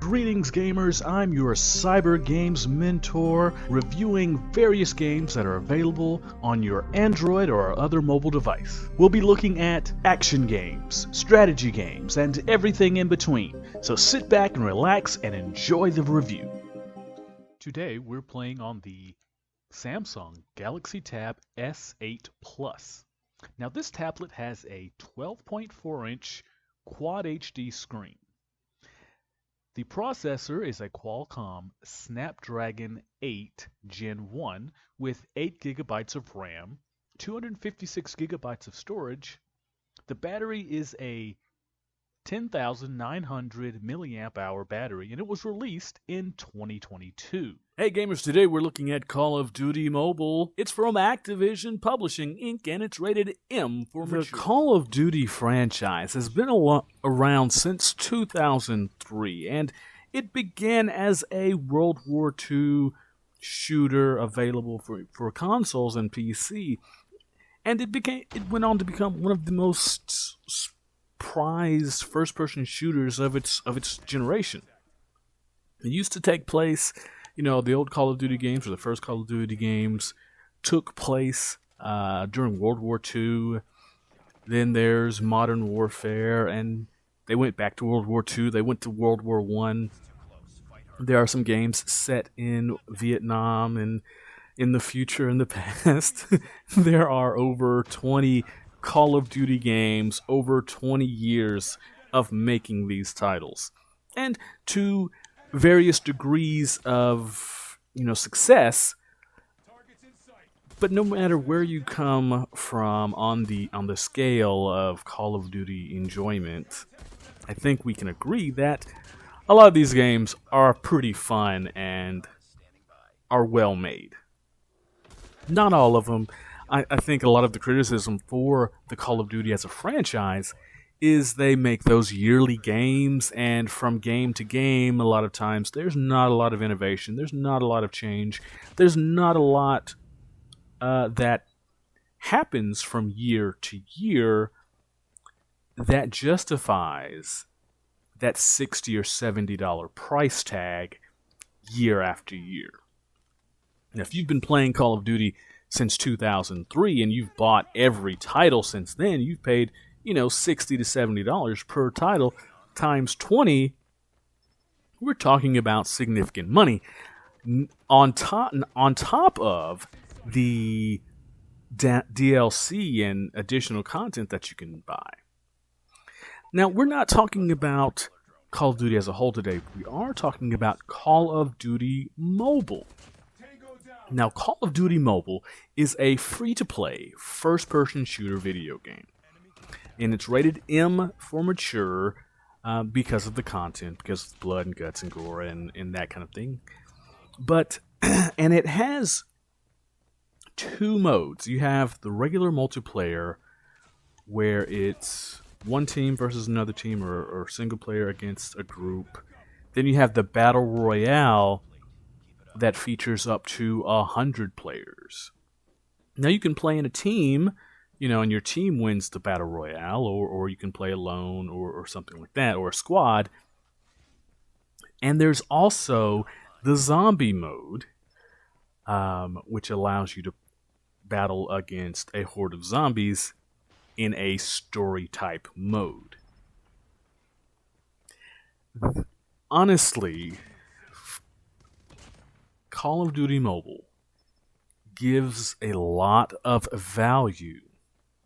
Greetings gamers, I'm your Cyber Games mentor, reviewing various games that are available on your Android or other mobile device. We'll be looking at action games, strategy games, and everything in between, so sit back and relax and enjoy the review. Today we're playing on the Samsung Galaxy Tab S8 Plus. Now this tablet has a 12.4-inch Quad HD screen. The processor is a Qualcomm Snapdragon 8 Gen 1 with 8 GB of RAM, 256 GB of storage. The battery is a 10,900 milliamp hour battery, and it was released in 2022. Hey gamers, today we're looking at Call of Duty Mobile. It's from Activision Publishing Inc. and it's rated M for mature. The Call of Duty franchise has been around since 2003, and it began as a World War II shooter available for consoles and PC, and it went on to become one of the most prized first-person shooters of its generation. It used to take place, the old Call of Duty games, or the first Call of Duty games, took place during World War II. Then there's Modern Warfare, and they went back to World War II. They went to World War I. There are some games set in Vietnam and in the future and the past. There are over 20 Call of Duty games, over 20 years of making these titles, and to various degrees of success. But no matter where you come from on the scale of Call of Duty enjoyment, I think we can agree that a lot of these games are pretty fun and are well made. Not all of them. I think a lot of the criticism for the Call of Duty as a franchise is they make those yearly games, and from game to game, a lot of times, there's not a lot of innovation, there's not a lot of change, there's not a lot that happens from year to year that justifies that $60 or $70 price tag year after year. Now, if you've been playing Call of Duty since 2003 and you've bought every title since then, you've paid $60 to $70 per title times 20. We're talking about significant money on top of the DLC and additional content that you can buy. Now, we're not talking about Call of Duty as a whole today. We are talking about Call of Duty Mobile. Now, Call of Duty Mobile is a free-to-play, first-person shooter video game. And it's rated M for mature because of the content, because of blood and guts and gore and that kind of thing. But, and it has two modes. You have the regular multiplayer, where it's one team versus another team, or single player against a group. Then you have the Battle Royale, that features up to 100 players. Now you can play in a team, and your team wins the Battle Royale, or you can play alone, or something like that, or a squad. And there's also the zombie mode, which allows you to battle against a horde of zombies in a story-type mode. Honestly, Call of Duty Mobile gives a lot of value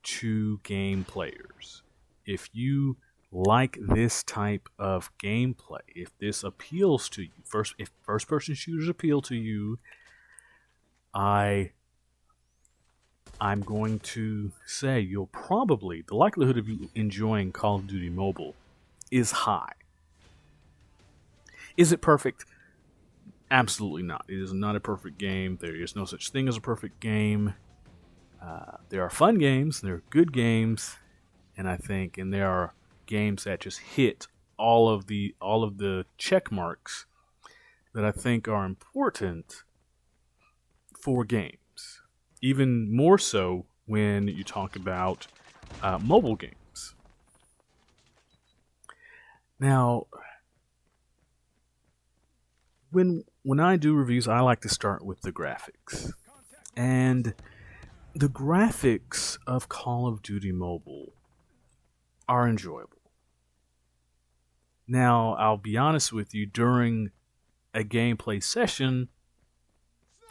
to game players. If you like this type of gameplay, if this appeals to you, if first-person shooters appeal to you, I'm going to say the likelihood of you enjoying Call of Duty Mobile is high. Is it perfect? Absolutely not. It is not a perfect game. There is no such thing as a perfect game. There are fun games, there are good games, and there are games that just hit all of the check marks that I think are important for games. Even more so when you talk about mobile games. Now, when I do reviews, I like to start with the graphics. And the graphics of Call of Duty Mobile are enjoyable. Now, I'll be honest with you, during a gameplay session,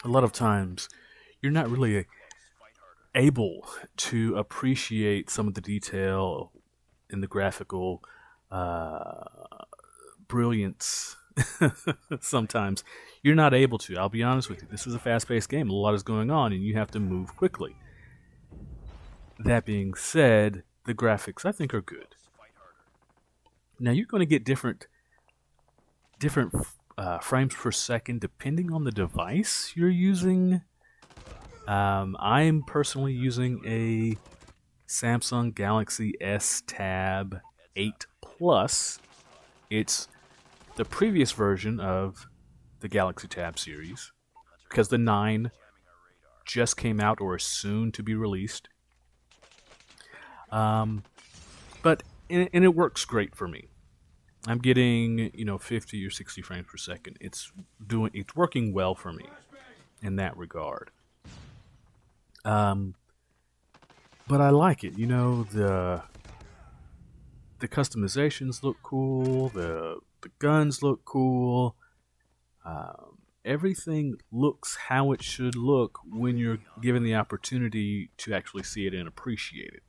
a lot of times you're not really able to appreciate some of the detail in the graphical brilliance. Sometimes you're not able to. I'll be honest with you. This is a fast-paced game. A lot is going on, and you have to move quickly. That being said, the graphics, I think, are good. Now, you're going to get different frames per second depending on the device you're using. I'm personally using a Samsung Galaxy S Tab 8 Plus. It's the previous version of the Galaxy Tab series, because the 9 just came out or is soon to be released. But it works great for me. I'm getting 50 or 60 frames per second. It's working well for me in that regard. But I like it. The customizations look cool. The guns look cool. Everything looks how it should look when you're given the opportunity to actually see it and appreciate it.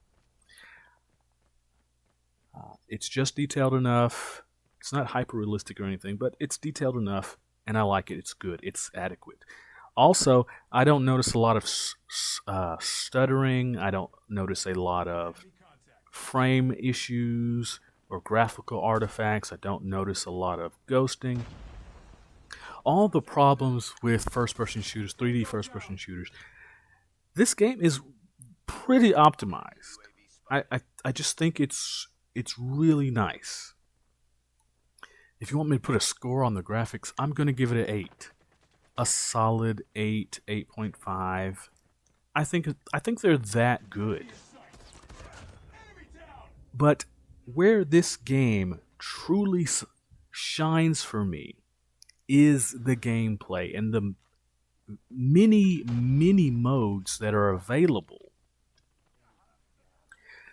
It's just detailed enough. It's not hyper-realistic or anything, but it's detailed enough, and I like it. It's good. It's adequate. Also, I don't notice a lot of stuttering. I don't notice a lot of frame issues or graphical artifacts. I don't notice a lot of ghosting. All the problems with first-person shooters, 3D first-person shooters, this game is pretty optimized. I just think it's really nice. If you want me to put a score on the graphics, I'm going to give it an 8. A solid 8, 8.5. I think they're that good. But where this game truly shines for me is the gameplay and the many modes that are available.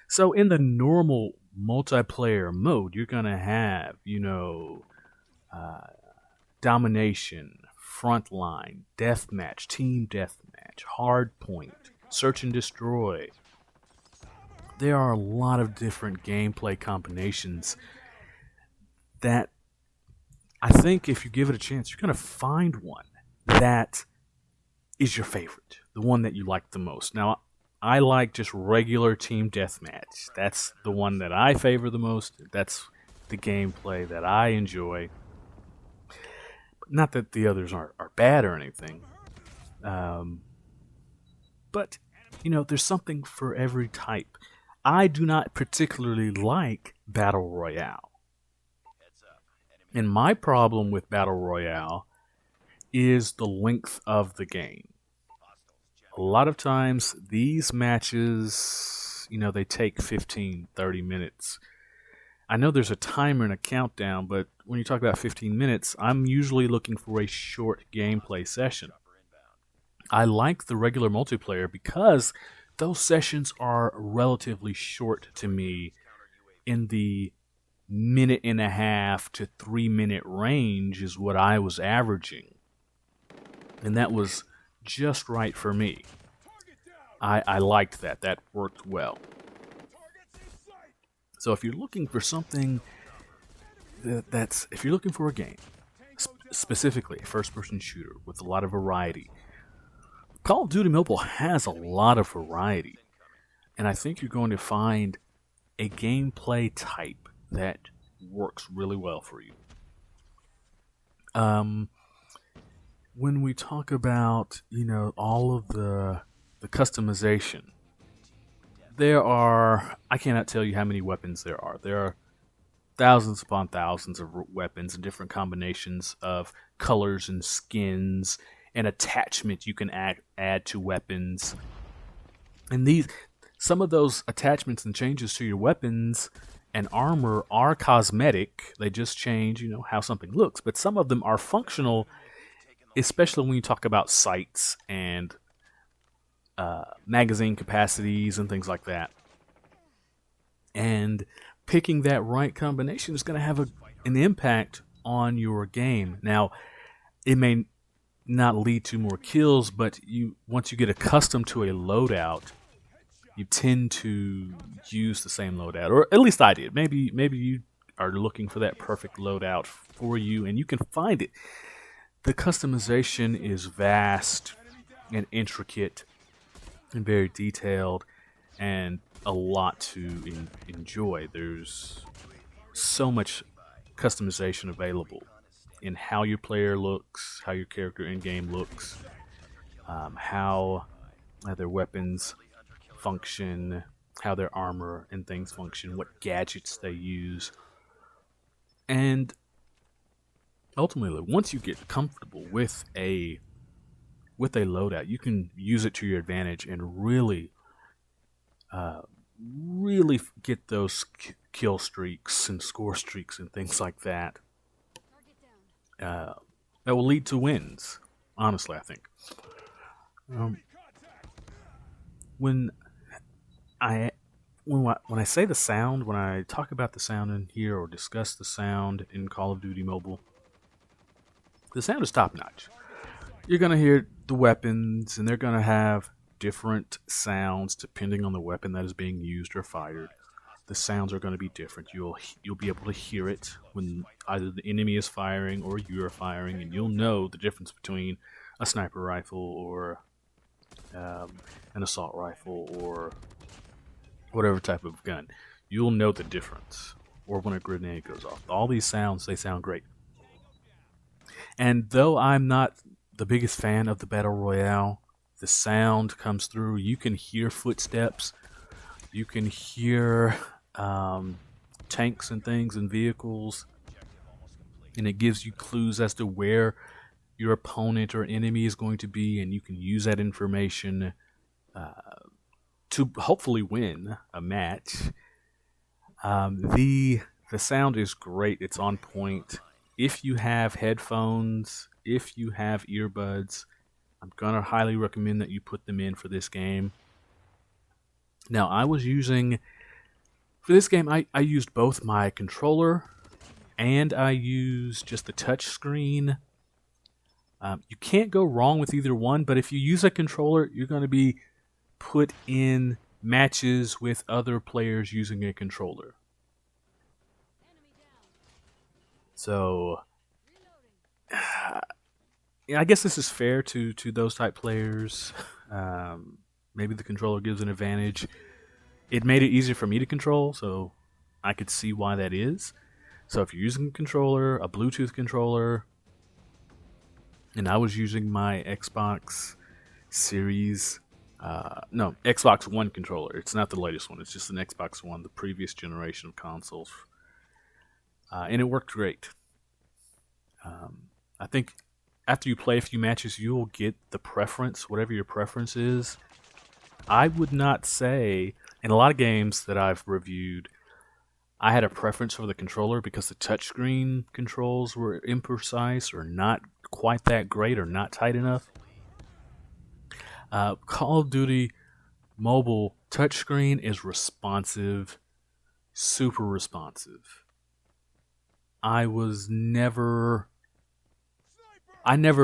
So in the normal multiplayer mode, you're going to have, domination, frontline, deathmatch, team deathmatch, hardpoint, search and destroy. There are a lot of different gameplay combinations that I think if you give it a chance, you're going to find one that is your favorite, the one that you like the most. Now, I like just regular team deathmatch. That's the one that I favor the most. That's the gameplay that I enjoy. Not that the others are bad or anything. But, there's something for every type. I do not particularly like Battle Royale. And my problem with Battle Royale is the length of the game. A lot of times, these matches, they take 15, 30 minutes. I know there's a timer and a countdown, but when you talk about 15 minutes, I'm usually looking for a short gameplay session. I like the regular multiplayer because those sessions are relatively short to me, in the 1.5 to 3 minute range is what I was averaging. And that was just right for me. I liked that. That worked well. So if you're looking for something if you're looking for a game, specifically a first-person shooter with a lot of variety, Call of Duty Mobile has a lot of variety. And I think you're going to find a gameplay type that works really well for you. When we talk about, all of the customization, I cannot tell you how many weapons there are. There are thousands upon thousands of weapons and different combinations of colors and skins and attachment you can add to weapons. And some of those attachments and changes to your weapons and armor are cosmetic. They just change, how something looks. But some of them are functional, especially when you talk about sights and magazine capacities and things like that. And picking that right combination is going to have an impact on your game. Now, it may not lead to more kills, but once you get accustomed to a loadout, you tend to use the same loadout, or at least I did. Maybe you are looking for that perfect loadout for you, and you can find it. The customization is vast and intricate and very detailed, and a lot to enjoy. There's so much customization available in how your player looks, how your character in-game looks, how their weapons function, how their armor and things function, what gadgets they use. And ultimately, once you get comfortable with a loadout, you can use it to your advantage and really get those kill streaks and score streaks and things like that. That will lead to wins, honestly, I think. When I say the sound, when I talk about the sound in here or discuss the sound in Call of Duty Mobile, the sound is top notch. You're going to hear the weapons, and they're going to have different sounds depending on the weapon that is being used or fired. The sounds are going to be different. You'll be able to hear it when either the enemy is firing or you are firing, and you'll know the difference between a sniper rifle or an assault rifle or whatever type of gun. You'll know the difference. Or when a grenade goes off. All these sounds, they sound great. And though I'm not the biggest fan of the Battle Royale, the sound comes through. You can hear footsteps. You can hear tanks and things and vehicles. And it gives you clues as to where your opponent or enemy is going to be. And you can use that information to hopefully win a match. The sound is great. It's on point. If you have headphones, if you have earbuds, I'm going to highly recommend that you put them in for this game. Now, for this game, I used both my controller and I used just the touch screen. You can't go wrong with either one, but if you use a controller, you're going to be put in matches with other players using a controller. So, I guess this is fair to those type players. Maybe the controller gives an advantage. It made it easier for me to control, so I could see why that is. So if you're using a controller, a Bluetooth controller, and I was using my Xbox Series, Xbox One controller. It's not the latest one. It's just an Xbox One, the previous generation of consoles. And it worked great. I think after you play a few matches, you'll get the preference, whatever your preference is. I would not say, in a lot of games that I've reviewed, I had a preference for the controller because the touchscreen controls were imprecise or not quite that great or not tight enough. Call of Duty Mobile touchscreen is responsive, super responsive. I never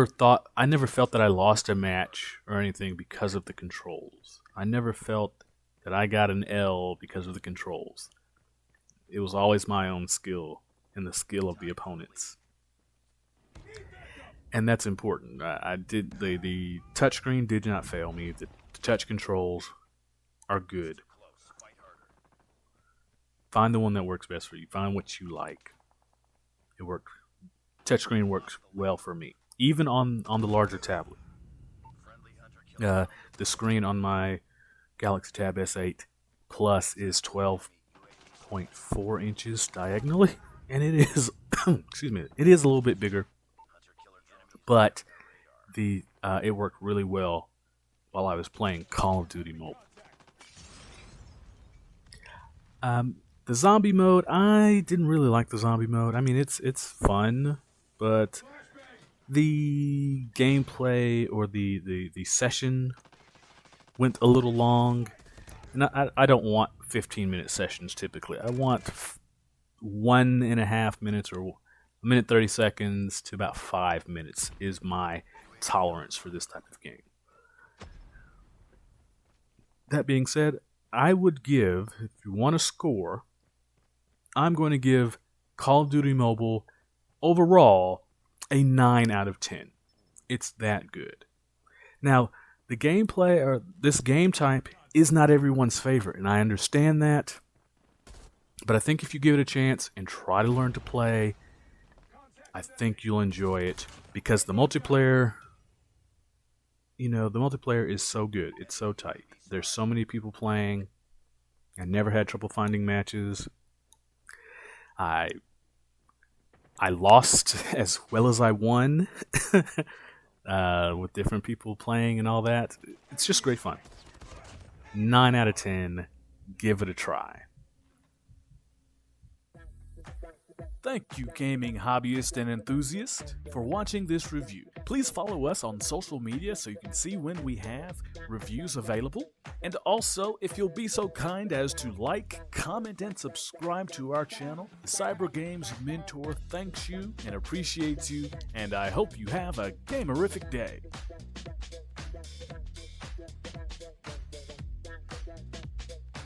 felt that I lost a match or anything because of the controls. I never felt that I got an L because of the controls. It was always my own skill and the skill of the opponents. And that's important. The touchscreen did not fail me. The touch controls are good. Find the one that works best for you. Find what you like. It worked. Touchscreen works well for me, even on the larger tablet. The screen on my Galaxy Tab S8 Plus is 12.4 inches diagonally, and it is excuse me, it is a little bit bigger, but it worked really well while I was playing Call of Duty Mobile. The zombie mode, I didn't really like the zombie mode. I mean, it's fun, but the gameplay or the session went a little long. And I don't want 15-minute sessions typically. I want 1.5 minutes or 1 minute 30 seconds to about 5 minutes is my tolerance for this type of game. That being said, I would give, if you want to score, I'm going to give Call of Duty Mobile overall a 9 out of 10. It's that good. Now, the gameplay or this game type is not everyone's favorite, and I understand that. But I think if you give it a chance and try to learn to play, I think you'll enjoy it because the multiplayer, the multiplayer is so good. It's so tight. There's so many people playing. I never had trouble finding matches. I lost as well as I won with different people playing and all that. It's just great fun. 9 out of 10. Give it a try. Thank you, gaming hobbyist and enthusiast, for watching this review. Please follow us on social media so you can see when we have reviews available. And also, if you'll be so kind as to like, comment, and subscribe to our channel, the Cyber Games Mentor thanks you and appreciates you, and I hope you have a gamerific day.